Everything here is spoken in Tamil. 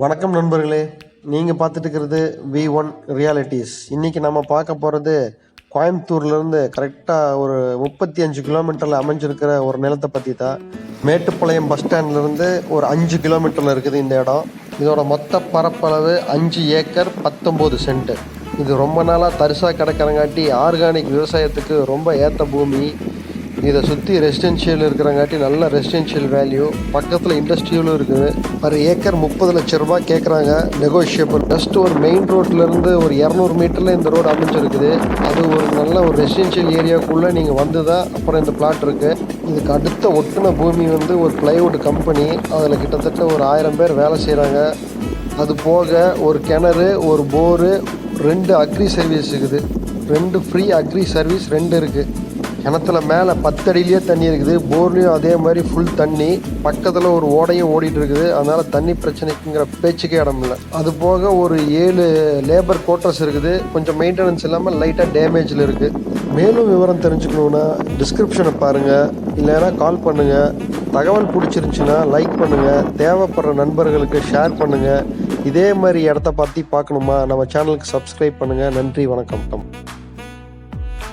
வணக்கம் நண்பர்களே, நீங்கள் பார்த்துட்டு இருக்கிறது V1 ரியாலிட்டிஸ். இன்றைக்கி நம்ம பார்க்க போகிறது கோயம்புத்தூர்லேருந்து கரெக்டாக ஒரு 35 கிலோமீட்டரில் அமைஞ்சிருக்கிற ஒரு நிலத்தை பற்றி தான். மேட்டுப்பாளையம் பஸ் ஸ்டாண்ட்லேருந்து ஒரு 5 கிலோமீட்டரில் இருக்குது இந்த இடம். இதோட மொத்த பரப்பளவு 5 ஏக்கர் 19 சென்ட். இது ரொம்ப நாளாக தரிசாக கிடக்கிறங்காட்டி ஆர்கானிக் விவசாயத்துக்கு ரொம்ப ஏற்ற பூமி. இதை சுற்றி ரெசிடென்ஷியல் இருக்கிறங்காட்டி நல்ல ரெசிடென்ஷியல் வேல்யூ. பக்கத்தில் இண்டஸ்ட்ரியலும் இருக்குது. ஒரு ஏக்கர் 30 லட்சம் ரூபாய் கேட்குறாங்க, நெகோஷியபிள். ஜஸ்ட் ஒரு மெயின் ரோட்லேருந்து ஒரு 200 மீட்டரில் இந்த ரோடு அமைஞ்சிருக்குது. அது ஒரு நல்ல ஒரு ரெசிடென்ஷியல் ஏரியாவுக்குள்ளே நீங்கள் வந்து தான் அப்புறம் இந்த பிளாட் இருக்குது. இதுக்கு அடுத்த ஒட்டுன பூமி வந்து ஒரு பிளைவுட் கம்பெனி. அதில் கிட்டத்தட்ட ஒரு 1000 பேர் வேலை செய்கிறாங்க. அது போக ஒரு கிணறு, ஒரு போரு, 2 அக்ரி சர்வீஸ் இருக்குது. 2 ஃப்ரீ அக்ரி சர்வீஸ் 2 இருக்குது. கிணத்துல மேலே 10 அடியிலேயே தண்ணி இருக்குது. போர்லேயும் அதே மாதிரி ஃபுல் தண்ணி. பக்கத்தில் ஒரு ஓடையும் ஓடிட்டு இருக்குது. அதனால் தண்ணி பிரச்சனைக்குங்கிற பேச்சுக்கே இடம் இல்லை. அது போக ஒரு 7 லேபர் குவார்ட்டர்ஸ் இருக்குது. கொஞ்சம் மெயின்டெனன்ஸ் இல்லாமல் லைட்டாக டேமேஜில் இருக்குது. மேலும் விவரம் தெரிஞ்சுக்கணுன்னா டிஸ்கிரிப்ஷனை பாருங்கள், இல்லைன்னா கால் பண்ணுங்கள். தகவல் பிடிச்சிருந்துச்சின்னா லைக் பண்ணுங்கள், தேவைப்படுற நண்பர்களுக்கு ஷேர் பண்ணுங்கள். இதே மாதிரி இடத்த பற்றி பார்க்கணுமா நம்ம சேனலுக்கு சப்ஸ்கிரைப் பண்ணுங்கள். நன்றி, வணக்கம்.